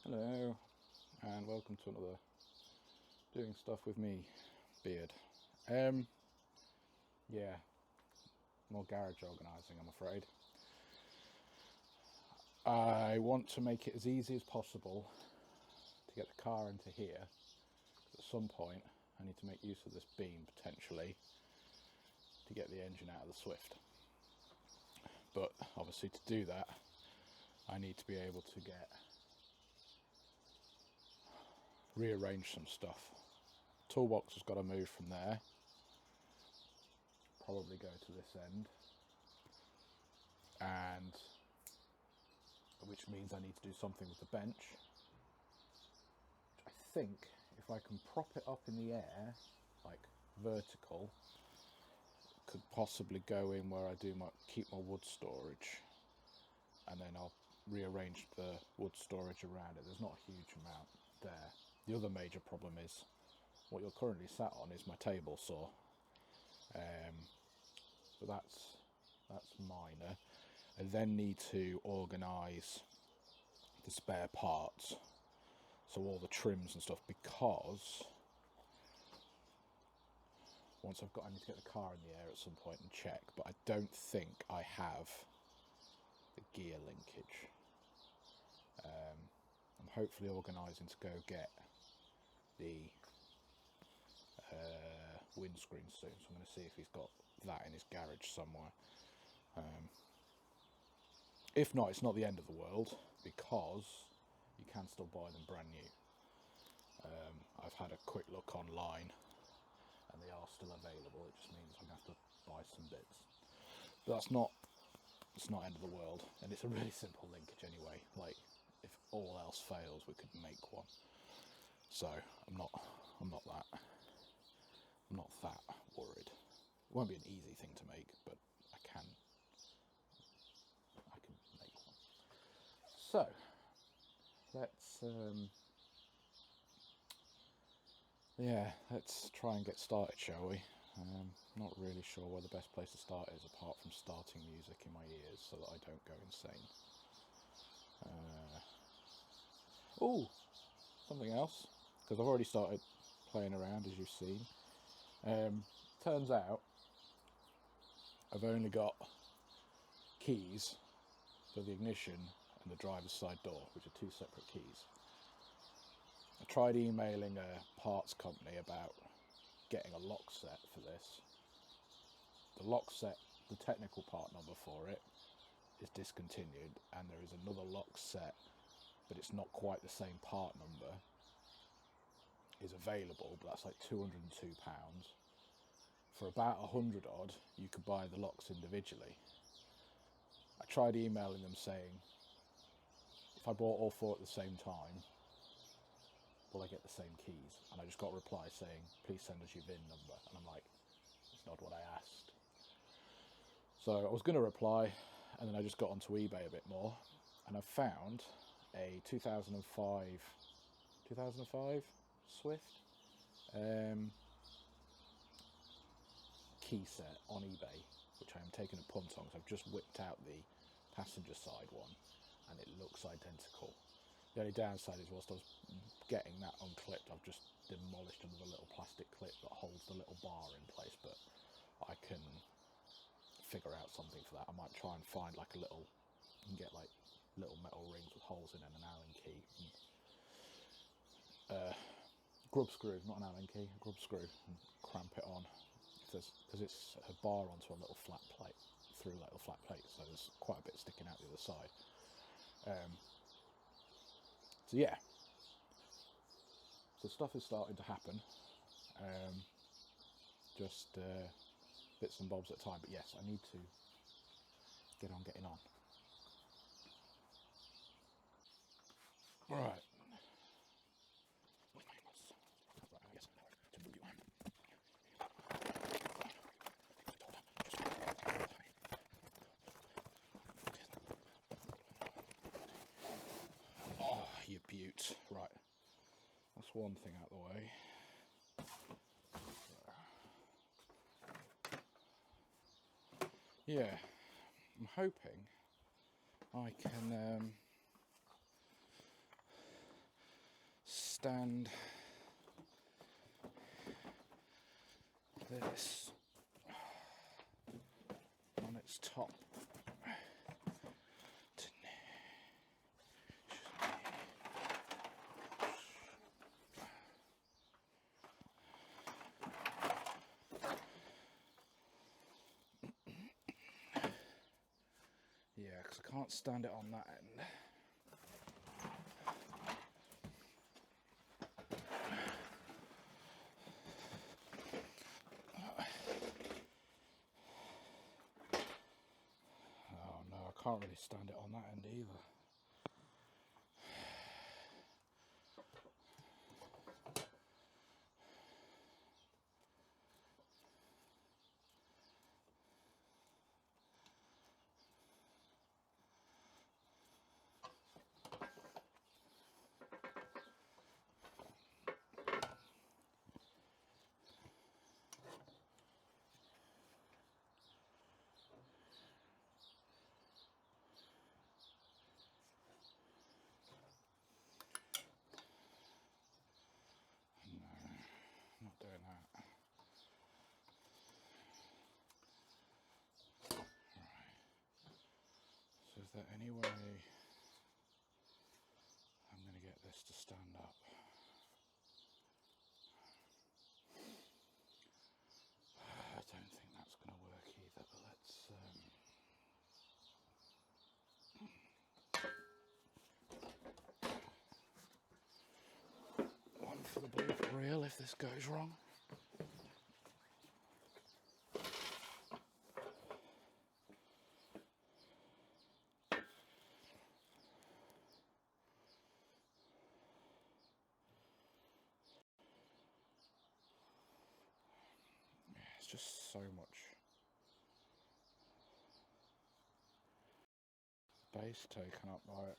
Hello, and welcome to another Doing Stuff with me beard. Yeah, more garage organising, I'm afraid. I want to make it as easy as possible to get the car into here. At some point, I need to make use of this beam potentially to get the engine out of the Swift. But obviously, to do that, I need to be able to rearrange some stuff. Toolbox has got to move from there, probably go to this end, and which means I need to do something with the bench. I think if I can prop it up in the air, like vertical, could possibly go in where I keep my wood storage, and then I'll rearrange the wood storage around it. There's not a huge amount there. The other major problem is what you're currently sat on is my table saw, but that's minor. I then need to organise the spare parts, so all the trims and stuff, because I need to get the car in the air at some point and check, but I don't think I have the gear linkage. I'm hopefully organising to go get the windscreen soon, so I'm going to see if he's got that in his garage somewhere. If not, it's not the end of the world, because you can still buy them brand new. I've had a quick look online and they are still available. It just means I'm going to have to buy some bits, but it's not end of the world, and it's a really simple linkage anyway. Like, if all else fails, we could make one. So I'm not that worried. It won't be an easy thing to make, but I can make one. So let's try and get started, shall we? Not really sure where the best place to start is, apart from starting music in my ears so that I don't go insane. Something else, because I've already started playing around, as you've seen. Turns out I've only got keys for the ignition and the driver's side door, which are two separate keys. I tried emailing a parts company about getting a lock set for this. The lock set, the technical part number for it, is discontinued, and there is another lock set, but it's not quite the same part number, is available, but that's like £202. For about 100 odd, you could buy the locks individually. I tried emailing them saying, if I bought all four at the same time, will I get the same keys? And I just got a reply saying, please send us your VIN number. And I'm like, it's not what I asked. So I was going to reply, and then I just got onto eBay a bit more, and I found a 2005 Swift key set on eBay, which I am taking a punt on, because I've just whipped out the passenger side one and it looks identical. The only downside is, whilst I was getting that unclipped, I've just demolished another little plastic clip that holds the little bar in place, but I can figure out something for that. I might try and find like you can get like little metal rings with holes in it and an Allen key, and grub screw, not an Allen key, a grub screw, and cramp it on, because it's a bar onto a little flat plate, so there's quite a bit sticking out the other side. So stuff is starting to happen, just bits and bobs at a time, but yes, I need to get on getting on. Right. Oh, you beaut. Right. That's one thing out of the way. Yeah, I'm hoping I can stand this on its top. Yeah, because I can't stand it on that end. Oh no, I can't really stand it on that end either. Not doing that. Right. So is there any way I'm going to get this to stand up? I don't think that's going to work either, but let's one for the blooper reel if this goes wrong. It's just so much space taken up by it.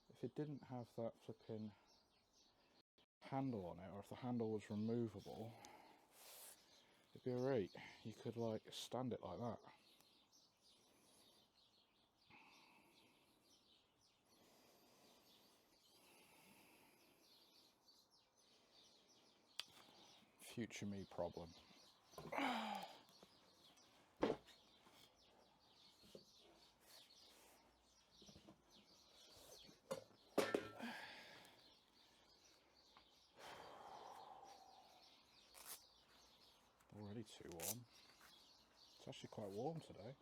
If it didn't have that flipping handle on it, or if the handle was removable, it'd be alright. You could like stand it like that. Future me problem. Already too warm. It's actually quite warm today.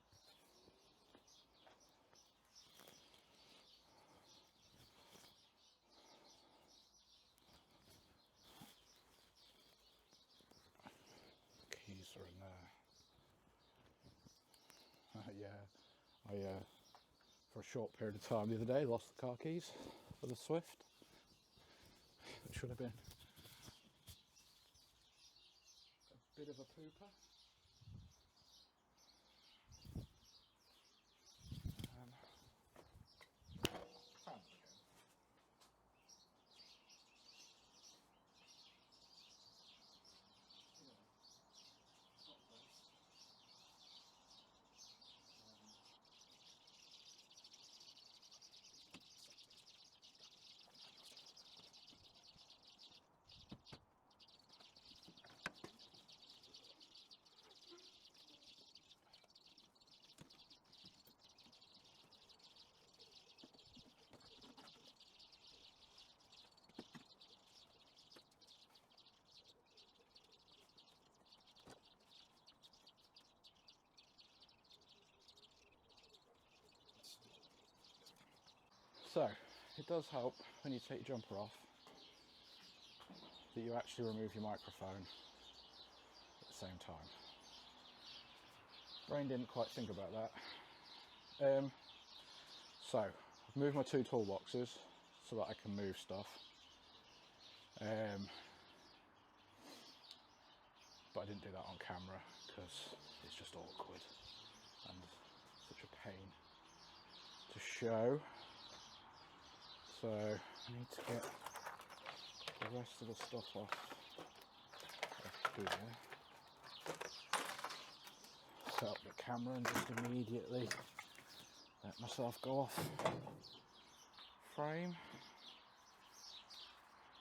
Keys are in there. Yeah, I for a short period of time the other day lost the car keys for the Swift. It should have been a bit of a pooper. Found it again. So, it does help when you take your jumper off that you actually remove your microphone at the same time. Brain didn't quite think about that. So, I've moved my two toolboxes so that I can move stuff. But I didn't do that on camera because it's just awkward and such a pain to show. So I need to get the rest of the stuff off here. Set up the camera and just immediately let myself go off frame.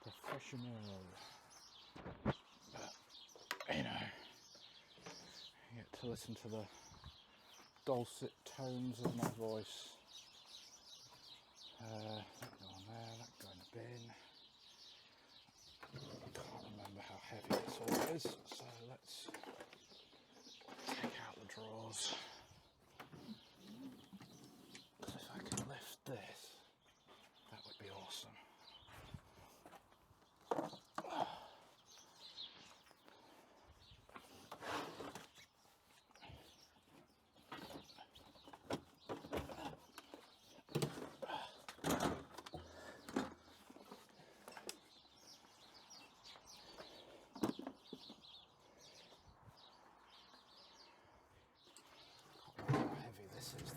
Professional. But, you know, you get to listen to the dulcet tones of my voice. That go on there, that go in the bin. Can't remember how heavy this all is, so let's take out the drawers. Because if I can lift this, that would be awesome. This is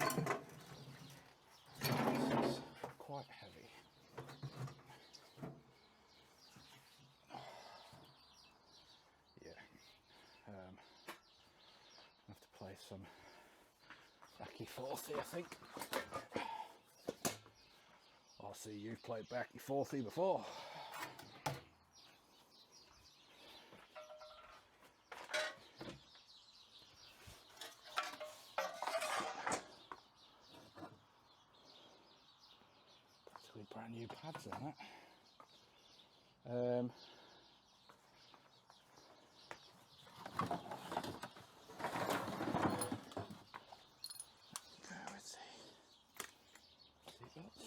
quite heavy. Yeah, I have to play some backy fourthy, I think. I see you've played backy fourthy before. Brand new pads on it. Let's see. Seatbelts.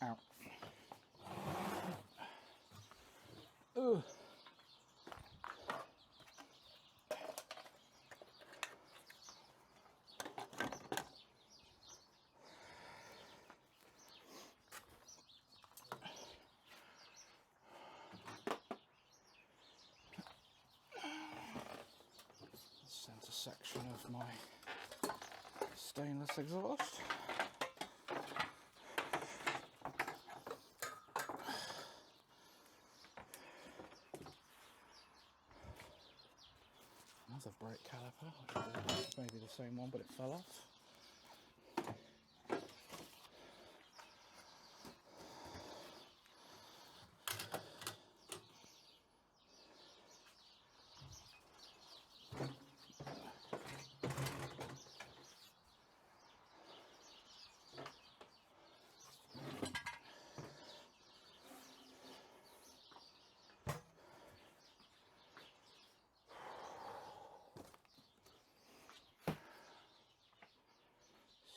Out. Ooh. Centre section of my stainless exhaust. Another brake caliper, which is maybe the same one, but it fell off.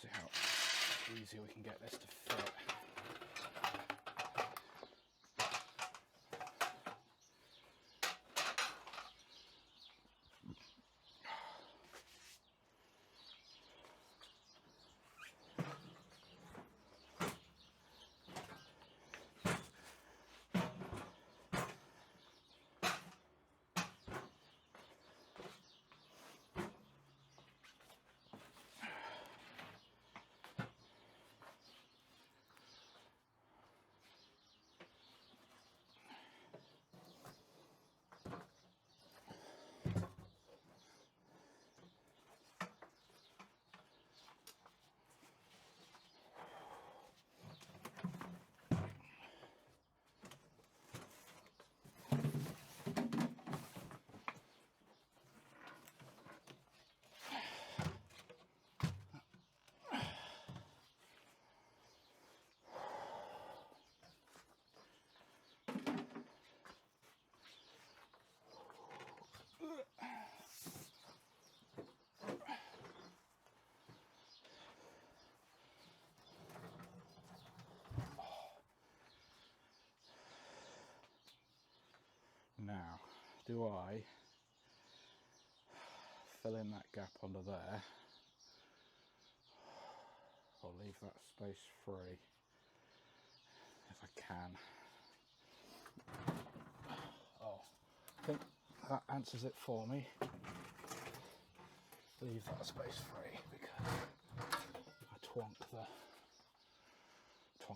See how easy we can get this to fit. Now, do I fill in that gap under there, or leave that space free if I can? Oh, I think that answers it for me. Leave that space free because I twonk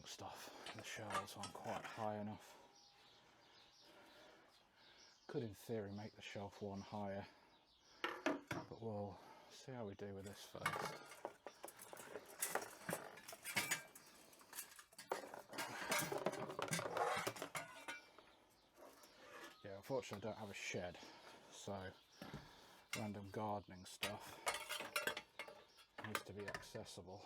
stuff in the shelves, so I'm quite high enough. Could in theory make the shelf one higher, but we'll see how we do with this first. Yeah, unfortunately I don't have a shed, so random gardening stuff needs to be accessible.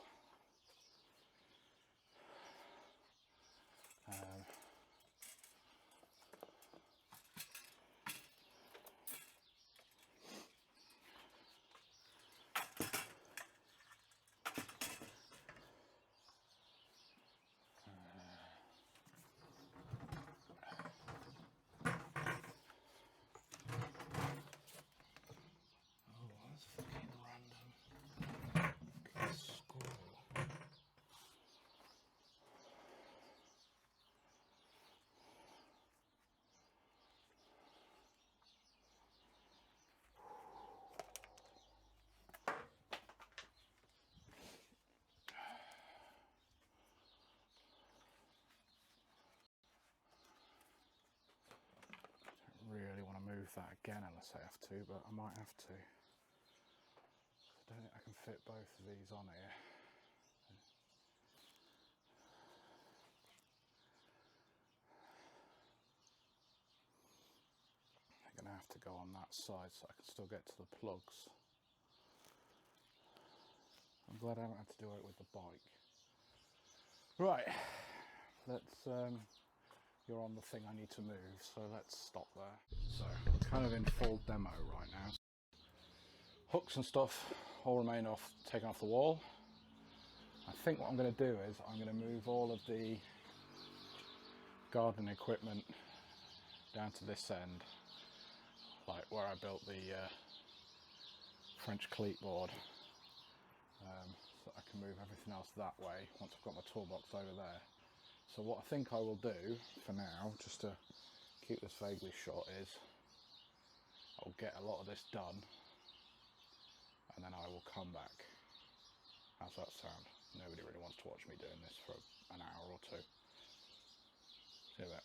Really want to move that again unless I have to, but I might have to. I don't think I can fit both of these on here. I'm going to have to go on that side so I can still get to the plugs. I'm glad I haven't had to do it with the bike. Right, let's you're on the thing I need to move, so let's stop there. So, kind of in full demo right now. Hooks and stuff all remain taken off the wall. I think what I'm going to do is I'm going to move all of the garden equipment down to this end, like where I built the French cleat board, so I can move everything else that way once I've got my toolbox over there. So what I think I will do for now, just to keep this vaguely short, is I'll get a lot of this done and then I will come back. How's that sound? Nobody really wants to watch me doing this for an hour or two. See that?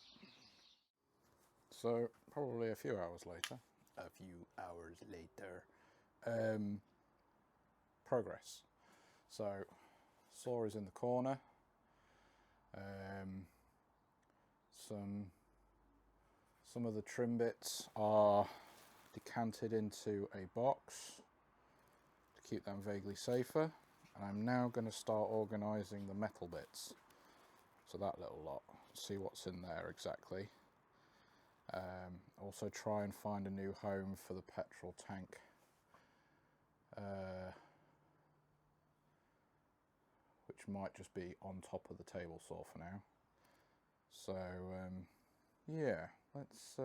So probably a few hours later. Progress. So saw is in the corner. Some of the trim bits are decanted into a box to keep them vaguely safer, and I'm now going to start organising the metal bits, so that little lot, see what's in there exactly. Also try and find a new home for the petrol tank, which might just be on top of the table saw for now. So yeah, let's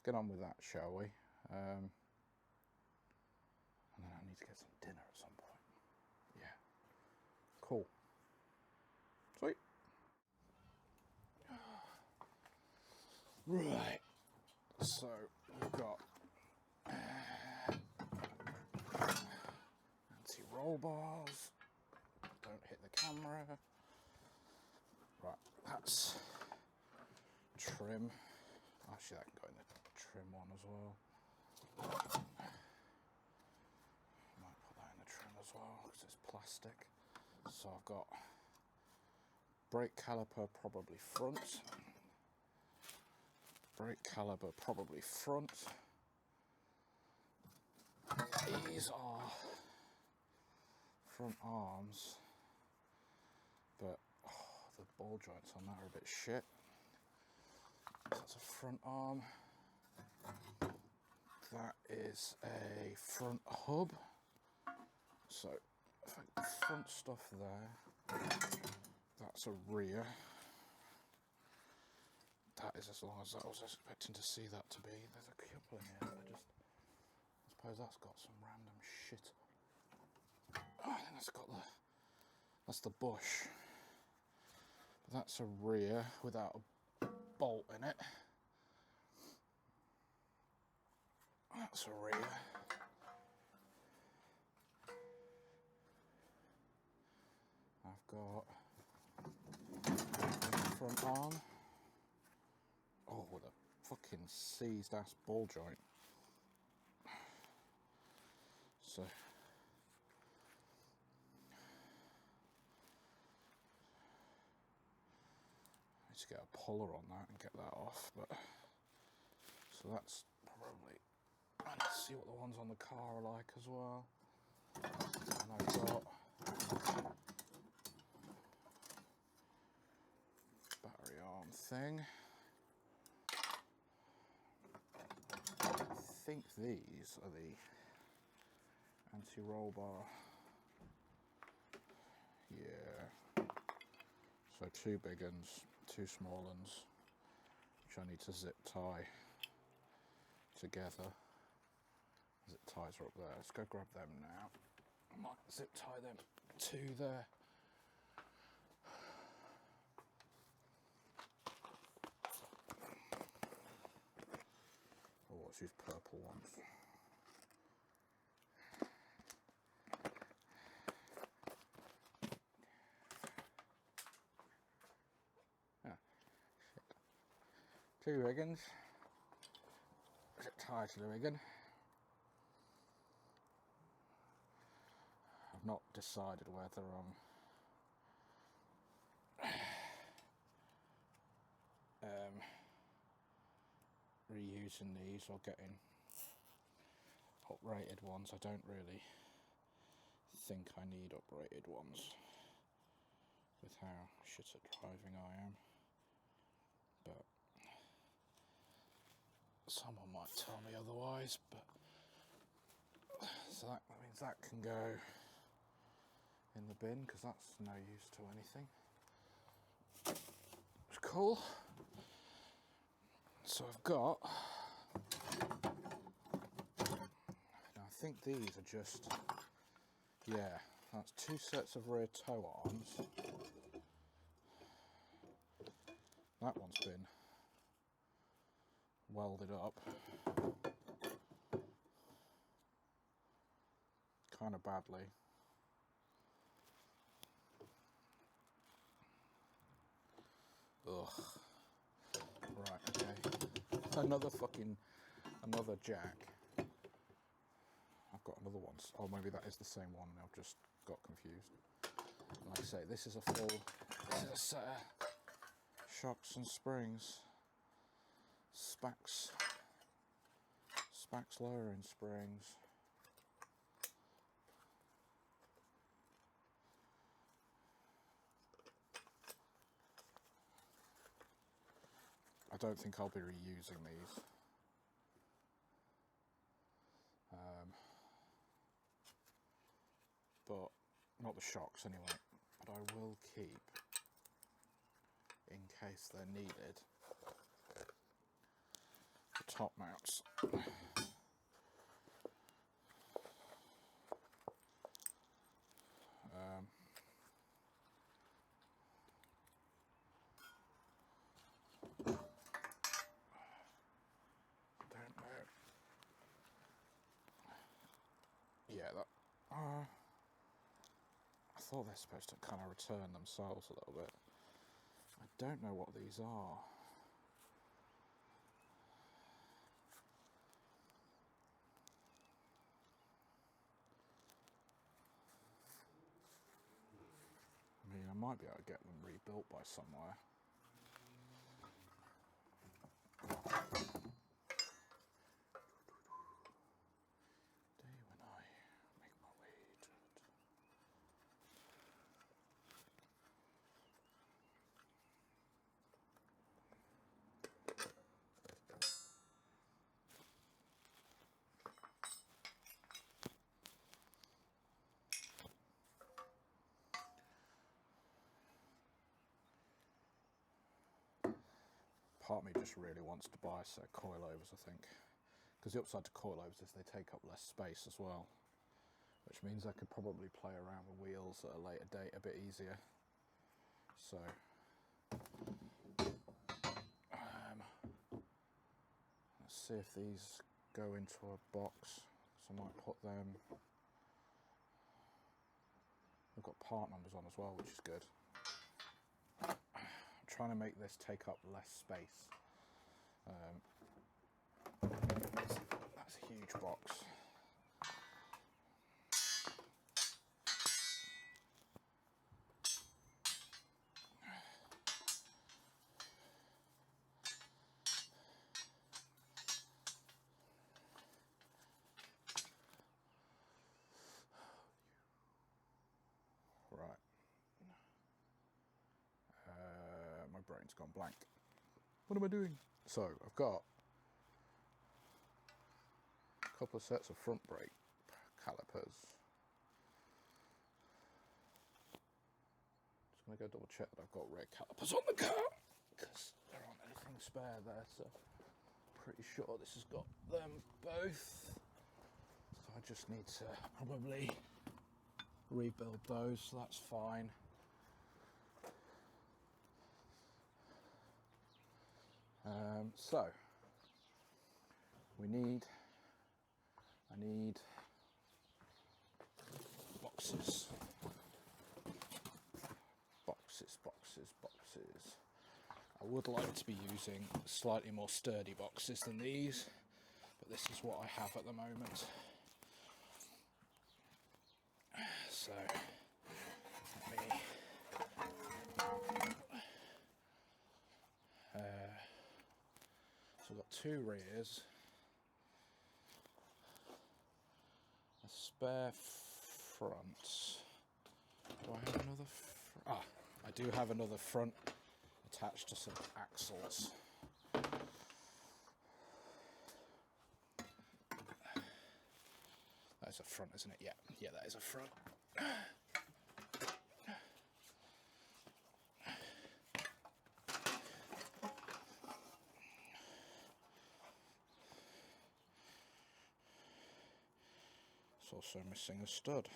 get on with that, shall we? And then I need to get some dinner at some point. Yeah, cool, sweet. Right, so we've got anti-roll bars. Don't hit the camera. Right, that's trim. Actually, that can go in the trim one as well. Might put that in the trim as well because it's plastic. So I've got brake caliper, probably front. Brake caliper, probably front. These are front arms, but the ball joints on that are a bit shit. That's a front arm. That is a front hub. So if I front stuff there, that's a rear. That is as long as I was expecting to see that to be. There's a couple in here. I suppose that's got some random shit. Oh, I think that's the bush. That's a rear without a bolt in it. That's a rear. I've got front arm. Oh, what a fucking seized ass ball joint. So I need to get a puller on that and get that off, but so that's probably, I need to see what the ones on the car are like as well. And I've got battery arm thing. I think these are the anti-roll bar. Yeah. So 2 big uns, 2 small uns, which I need to zip tie together. Zip ties are up there. Let's go grab them now. I might zip tie them to there. Oh, let's use purple ones. Ah, shit. 2 riggins. Zip tie to the riggin. I've not decided whether I'm reusing these or getting uprated ones. I don't really think I need uprated ones with how shit at driving I am, but someone might tell me otherwise. But so that means that can go in the bin because that's no use to anything. It's cool. So I've got, now I think these are just, yeah, that's 2 sets of rear toe arms. That one's been welded up kind of badly. Ugh. Right, okay. Another jack. I've got another one. Oh, maybe that is the same one. I've just got confused. Like I say, this is a set of shocks and springs. Spax lowering springs. I don't think I'll be reusing these. But not the shocks anyway. But I will keep, in case they're needed, the top mounts. Don't know. Yeah, that. I thought they're supposed to kind of return themselves a little bit. I don't know what these are. I mean, I might be able to get them rebuilt by somewhere. Day when I make my way to it. Part of me just really wants to buy a set of coilovers, I think. Because the upside to coilovers is they take up less space as well. Which means I could probably play around with wheels at a later date a bit easier. So, let's see if these go into a box. So I might put them. We've got part numbers on as well, which is good. I'm trying to make this take up less space. That's a huge box. brain's gone blank. What am I doing? So I've got a couple of sets of front brake calipers. Just going to go double check that I've got rear calipers on the car, because there aren't anything spare there, so pretty sure this has got them both. So I just need to probably rebuild those, so that's fine. So I need boxes. I would like to be using slightly more sturdy boxes than these, but this is what I have at the moment. So let me so I've got two rears, a spare front. Do I have another I do have another front attached to some axles. That's a front, isn't it? Yeah, that is a front. It's also missing a stud.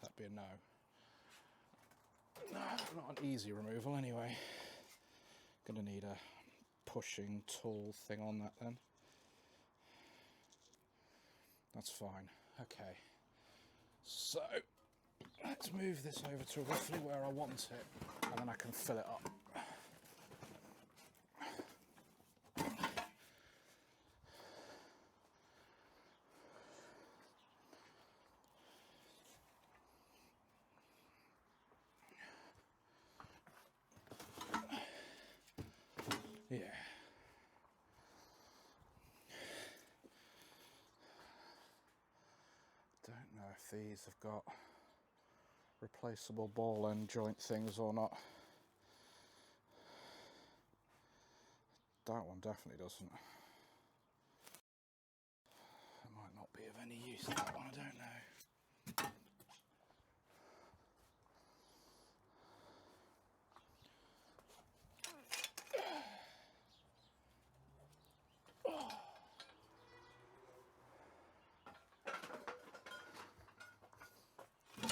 That'd be a no. No, not an easy removal anyway. Gonna need a pushing tool thing on that then. That's fine. Okay. So let's move this over to roughly where I want it, and then I can fill it up. Yeah. Don't know if these have got replaceable ball end joint things or not. That one definitely doesn't. It might not be of any use, that one, I don't know. I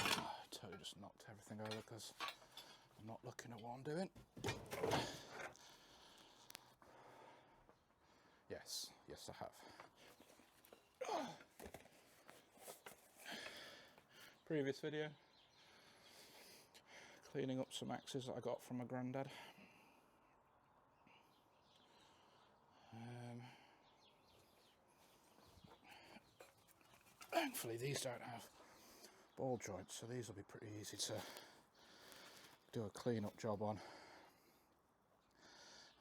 totally just knocked everything over because I'm not looking at what I'm doing. Yes, I have. Previous video, cleaning up some axes that I got from my granddad. Thankfully these don't have ball joints, so these will be pretty easy to do a clean up job on.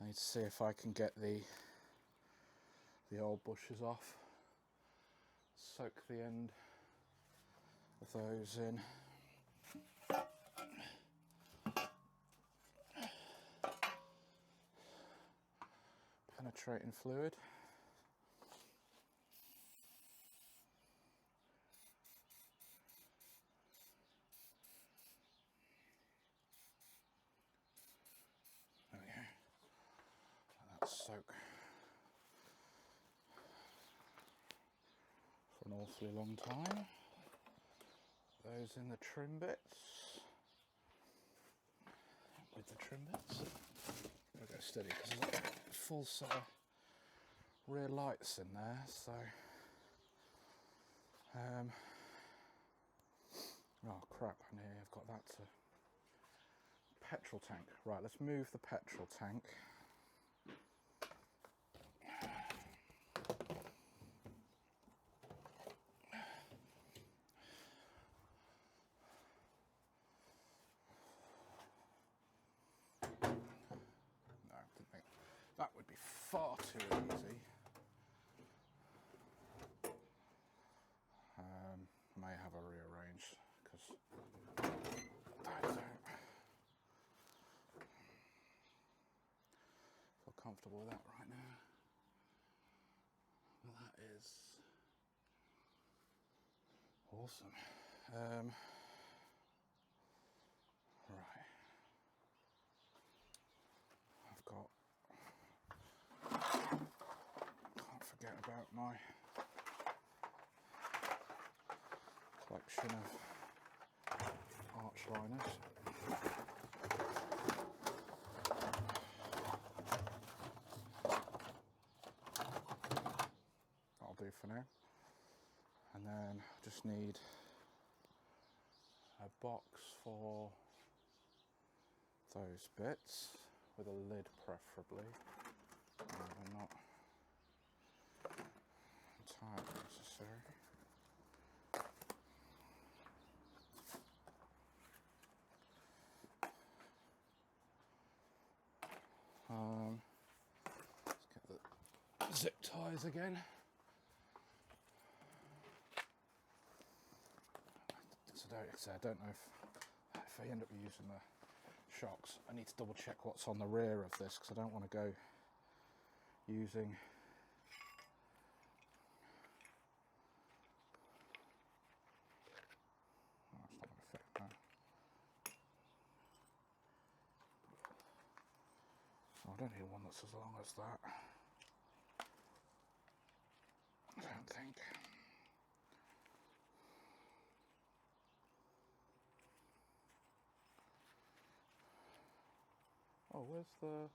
I need to see if I can get the old bushes off, soak the end of those in. Penetrating fluid. There we go. Let that soak for an awfully long time. Those in the trim bits. With the trim bits. I'll go steady because there's like a full set of rear lights in there, so oh crap, and here I've got that to petrol tank. Right, let's move the petrol tank. No, I didn't think that would be far too easy. May have a rearrange because I don't feel comfortable with that right now. Well, that is awesome. Right, I've got, can't forget about my collection of arch liners. That'll do for now. And then I just need a box for those bits with a lid preferably. They're not entirely necessary. Let's get the zip ties again. So I don't know if I end up using the shocks. I need to double check what's on the rear of this because I don't want to go using it's not going to fit now. Oh, I don't need one that's as long as that. I don't think. Oh, where's the...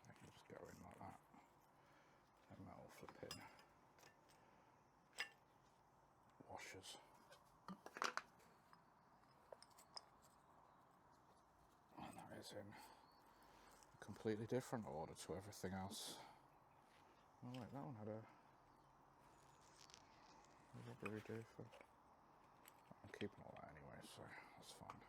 I can just go in like that. A metal for pin. Washers. And that is in a completely different order to everything else. Oh wait, that one had a... What did we do for... I'm keeping all that anyway, so that's fine.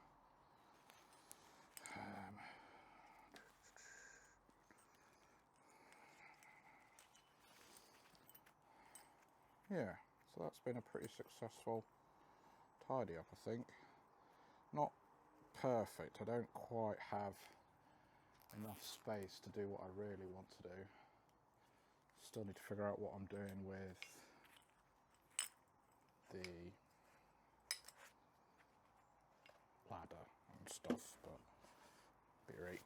Yeah, so that's been a pretty successful tidy up, I think. Not perfect, I don't quite have enough space to do what I really want to do. Still need to figure out what I'm doing with the ladder and stuff, but be right.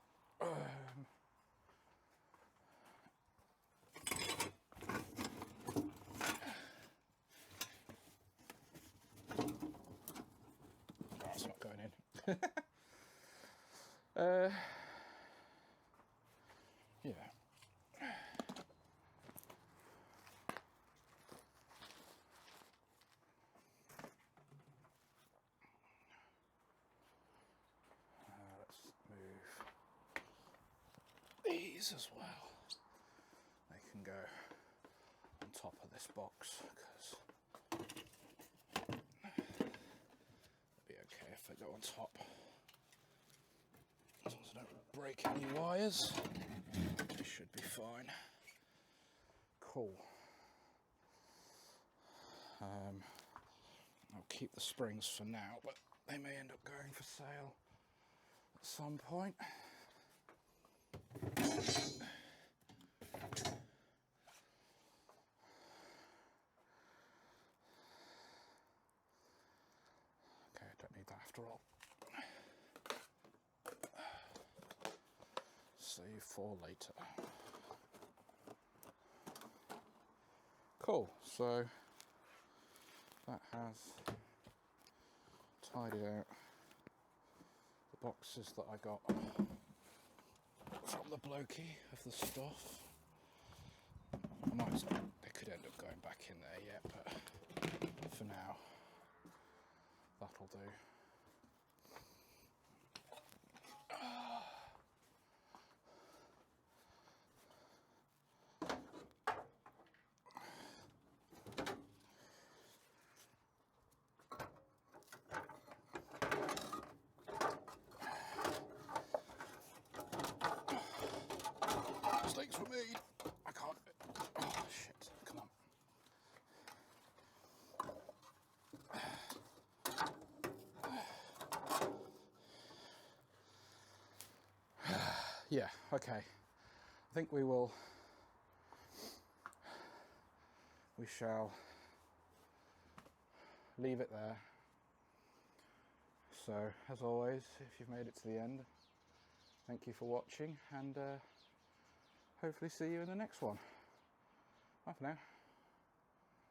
That's not going in. Yeah. Let's move these as well. They can go on top of this box because it'll be okay if they go on top. As long as I don't break any wires, it should be fine. Cool. I'll keep the springs for now, but they may end up going for sale at some point. Okay, I don't need that after all. Save for later. Cool, so that has tidied out the boxes that I got from the blokey of the stuff. They could end up going back in there yet, but for now, that'll do. yeah, okay. I think we shall leave it there. So, as always, if you've made it to the end, thank you for watching, and hopefully see you in the next one. Bye for now.